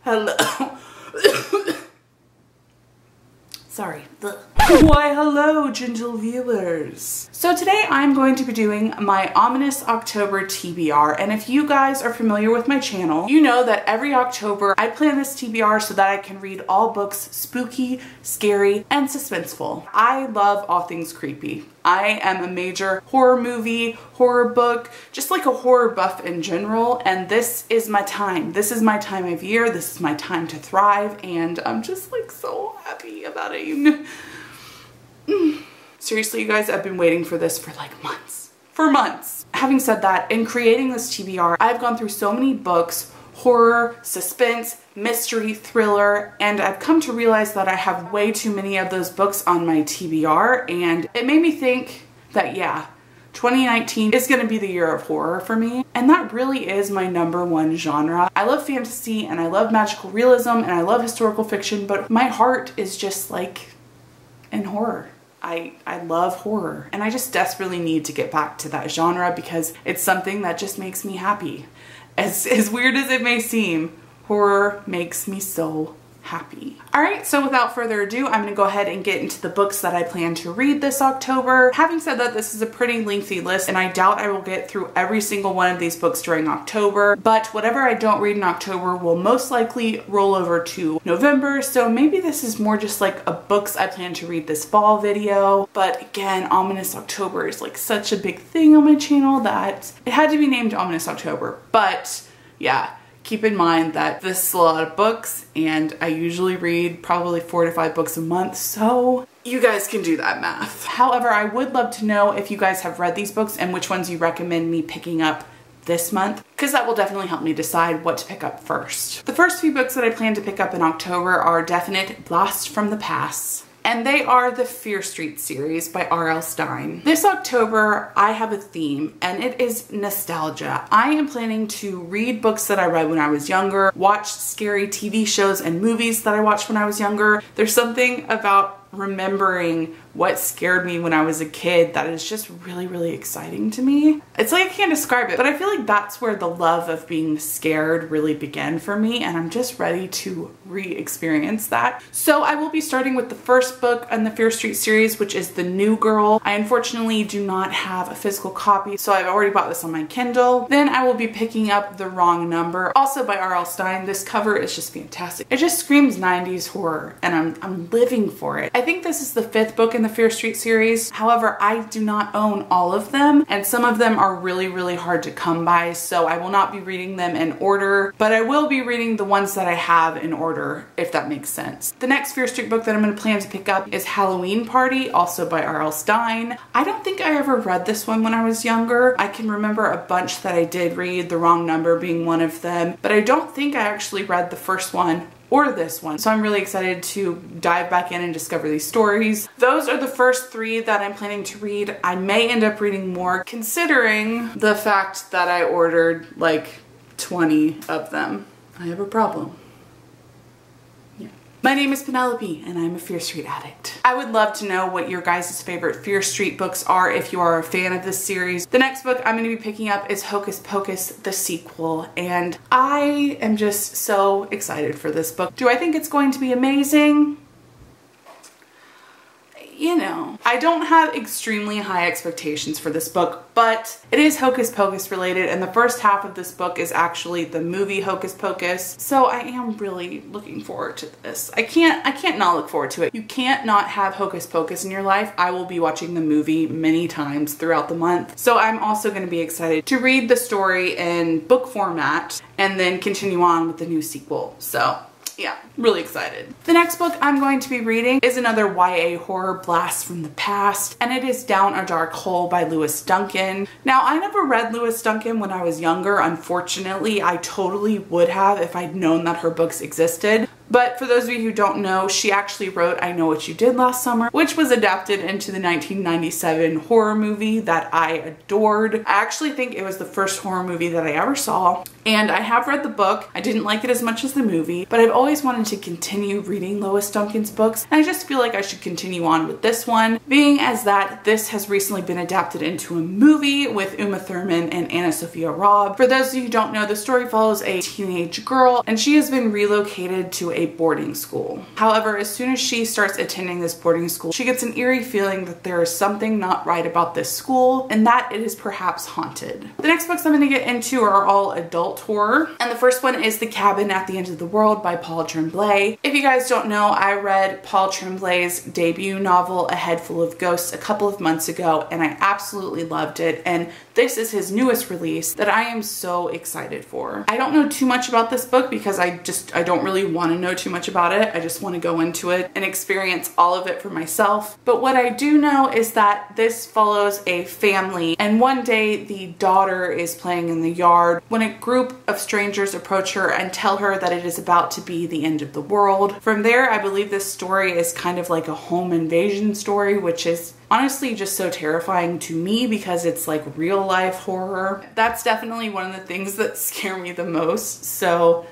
Hello. Sorry. Why hello, gentle viewers. So today I'm going to be doing my ominous October TBR, and if you guys are familiar with my channel, you know that every October I plan this TBR so that I can read all books spooky, scary, and suspenseful. I love all things creepy. I am a major horror movie, horror book, just like a horror buff in general, and this is my time. This is my time of year. This is my time to thrive, and I'm just like so happy about it. Seriously, you guys, I've been waiting for this for like months. For months. Having said that, in creating this TBR, I've gone through so many books, horror, suspense, mystery, thriller, and I've come to realize that I have way too many of those books on my TBR, and it made me think that, yeah, 2019 is going to be the year of horror for me, and that really is my #1 genre. I love fantasy, and I love magical realism, and I love historical fiction, but my heart is just like in horror. I love horror, and I just desperately need to get back to that genre because it's something that just makes me happy. As weird as it may seem, horror makes me so happy. Alright, so without further ado, I'm going to go ahead and get into the books that I plan to read this October. Having said that, this is a pretty lengthy list, and I doubt I will get through every single one of these books during October, but whatever I don't read in October will most likely roll over to November, so maybe this is more just like a books I plan to read this fall video. But again, Ominous October is like such a big thing on my channel that it had to be named Ominous October. But yeah, keep in mind that this is a lot of books, and I usually read probably 4 to 5 books a month, so you guys can do that math. However, I would love to know if you guys have read these books and which ones you recommend me picking up this month, because that will definitely help me decide what to pick up first. The first few books that I plan to pick up in October are definite Blast from the Past, and they are the Fear Street series by R.L. Stine. This October, I have a theme, and it is nostalgia. I am planning to read books that I read when I was younger, watch scary TV shows and movies that I watched when I was younger. There's something about remembering what scared me when I was a kid that is just really, really exciting to me. It's like I can't describe it, but I feel like that's where the love of being scared really began for me, and I'm just ready to re-experience that. So I will be starting with the first book in the Fear Street series, which is The New Girl. I unfortunately do not have a physical copy, so I've already bought this on my Kindle. Then I will be picking up The Wrong Number, also by R.L. Stine. This cover is just fantastic. It just screams 90s horror, and I'm living for it. I think this is the 5th book in the Fear Street series. However, I do not own all of them, and some of them are really, really hard to come by, so I will not be reading them in order, but I will be reading the ones that I have in order, if that makes sense. The next Fear Street book that I'm going to plan to pick up is Halloween Party, also by R.L. Stine. I don't think I ever read this one when I was younger. I can remember a bunch that I did read, The Wrong Number being one of them, but I don't think I actually read the first one or this one. So I'm really excited to dive back in and discover these stories. Those are the first 3 that I'm planning to read. I may end up reading more considering the fact that I ordered like 20 of them. I have a problem. My name is Penelope, and I'm a Fear Street addict. I would love to know what your guys' favorite Fear Street books are if you are a fan of this series. The next book I'm going to be picking up is Hocus Pocus, the sequel, and I am just so excited for this book. Do I think it's going to be amazing? You know, I don't have extremely high expectations for this book, but it is Hocus Pocus related, and the first half of this book is actually the movie Hocus Pocus, so I am really looking forward to this. I can't not look forward to it. You can't not have Hocus Pocus in your life. I will be watching the movie many times throughout the month, so I'm also going to be excited to read the story in book format and then continue on with the new sequel. So yeah, really excited. The next book I'm going to be reading is another YA horror, Blast from the Past, and it is Down a Dark Hole by Lewis Duncan. Now, I never read Lewis Duncan when I was younger. Unfortunately, I totally would have if I'd known that her books existed. But for those of you who don't know, she actually wrote I Know What You Did Last Summer, which was adapted into the 1997 horror movie that I adored. I actually think it was the first horror movie that I ever saw, and I have read the book. I didn't like it as much as the movie, but I've always wanted to continue reading Lois Duncan's books, and I just feel like I should continue on with this one, being as that this has recently been adapted into a movie with Uma Thurman and Anna Sophia Robb. For those of you who don't know, the story follows a teenage girl, and she has been relocated to a boarding school. However, as soon as she starts attending this boarding school, she gets an eerie feeling that there is something not right about this school, and that it is perhaps haunted. The next books I'm going to get into are all adult horror, and the first one is The Cabin at the End of the World by Paul Tremblay. If you guys don't know, I read Paul Tremblay's debut novel, A Head Full of Ghosts, a couple of months ago, and I absolutely loved it, and this is his newest release that I am so excited for. I don't know too much about this book because I don't really want to know too much about it. I just want to go into it and experience all of it for myself. But what I do know is that this follows a family, and one day the daughter is playing in the yard when a group of strangers approach her and tell her that it is about to be the end of the world. From there, I believe this story is kind of like a home invasion story, which is honestly just so terrifying to me because it's like real life horror. That's definitely one of the things that scare me the most. So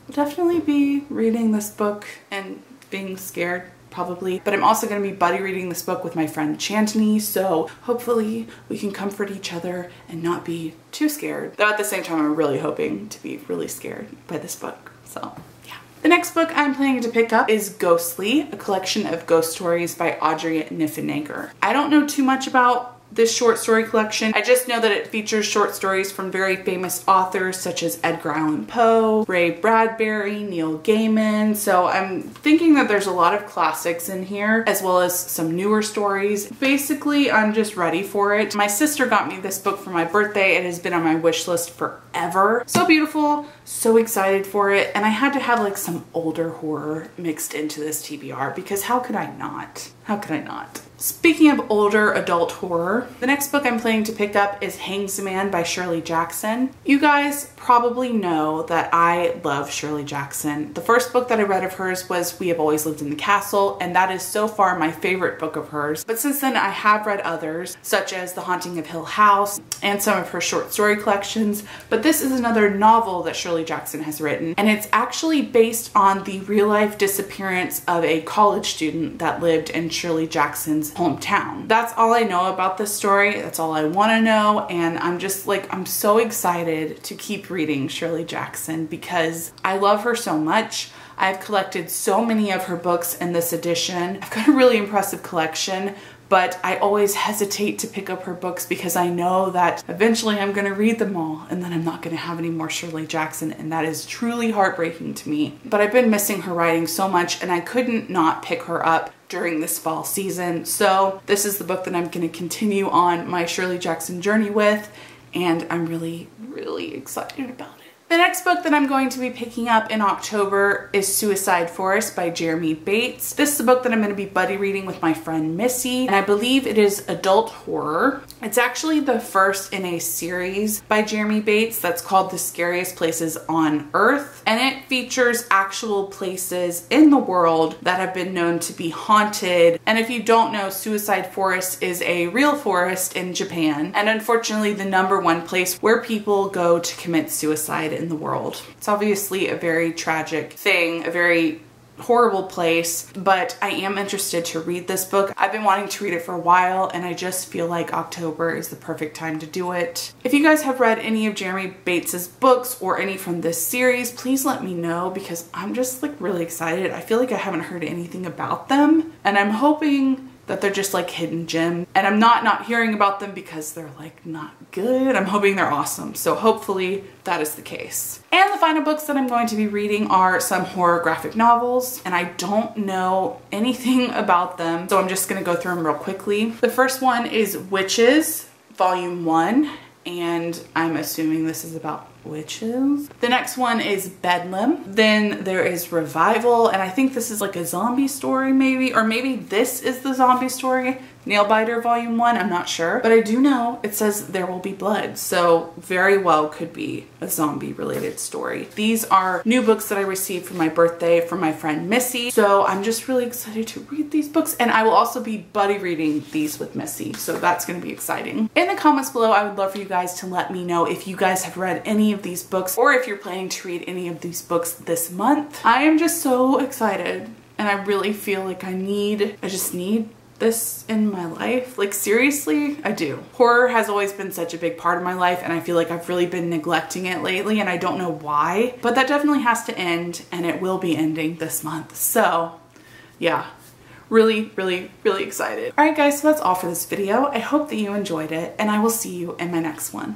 I'll definitely be reading this book and being scared probably, but I'm also going to be buddy reading this book with my friend Chantany, so hopefully we can comfort each other and not be too scared. Though at the same time, I'm really hoping to be really scared by this book, so yeah. The next book I'm planning to pick up is Ghostly, a collection of ghost stories by Audrey Niffenegger. I don't know too much about this short story collection. I just know that it features short stories from very famous authors such as Edgar Allan Poe, Ray Bradbury, Neil Gaiman. So I'm thinking that there's a lot of classics in here as well as some newer stories. Basically, I'm just ready for it. My sister got me this book for my birthday. It has been on my wish list forever. So beautiful, so excited for it. And I had to have like some older horror mixed into this TBR because how could I not? How could I not? Speaking of older adult horror, the next book I'm planning to pick up is Hangsman by Shirley Jackson. You guys probably know that I love Shirley Jackson. The first book that I read of hers was We Have Always Lived in the Castle, and that is so far my favorite book of hers. But since then I have read others, such as The Haunting of Hill House and some of her short story collections, but this is another novel that Shirley Jackson has written, and it's actually based on the real-life disappearance of a college student that lived in Shirley Jackson's hometown. That's all I know about this story. That's all I want to know, and I'm just like, I'm so excited to keep reading Shirley Jackson because I love her so much. I've collected so many of her books in this edition. I've got a really impressive collection, but I always hesitate to pick up her books because I know that eventually I'm going to read them all and then I'm not going to have any more Shirley Jackson, and that is truly heartbreaking to me. But I've been missing her writing so much and I couldn't not pick her up during this fall season. So this is the book that I'm going to continue on my Shirley Jackson journey with, and I'm really, really excited about it. The next book that I'm going to be picking up in October is Suicide Forest by Jeremy Bates. This is a book that I'm going to be buddy reading with my friend Missy, and I believe it is adult horror. It's actually the first in a series by Jeremy Bates that's called The Scariest Places on Earth, and it features actual places in the world that have been known to be haunted. And if you don't know, Suicide Forest is a real forest in Japan, and unfortunately the #1 place where people go to commit suicide in the world. It's obviously a very tragic thing, a very horrible place, but I am interested to read this book. I've been wanting to read it for a while, and I just feel like October is the perfect time to do it. If you guys have read any of Jeremy Bates's books or any from this series, please let me know because I'm just like really excited. I feel like I haven't heard anything about them, and I'm hoping that they're just like hidden gems, and I'm not hearing about them because they're like not good. I'm hoping they're awesome, so hopefully that is the case. And the final books that I'm going to be reading are some horror graphic novels, and I don't know anything about them, so I'm just gonna go through them real quickly. The first one is Witches, Volume 1, and I'm assuming this is about witches. The next one is Bedlam. Then there is Revival, and I think this is like a zombie story maybe, or maybe this is the zombie story Nailbiter Volume 1, I'm not sure. But I do know it says there will be blood, so very well could be a zombie related story. These are new books that I received for my birthday from my friend Missy, so I'm just really excited to read these books, and I will also be buddy reading these with Missy, so that's going to be exciting. In the comments below, I would love for you guys to let me know if you guys have read any of these books or if you're planning to read any of these books this month. I am just so excited, and I really feel like I just need this in my life. Like, seriously, I do. Horror has always been such a big part of my life, and I feel like I've really been neglecting it lately, and I don't know why, but that definitely has to end, and it will be ending this month. So yeah, really, really, really excited. All right guys, so that's all for this video. I hope that you enjoyed it, and I will see you in my next one.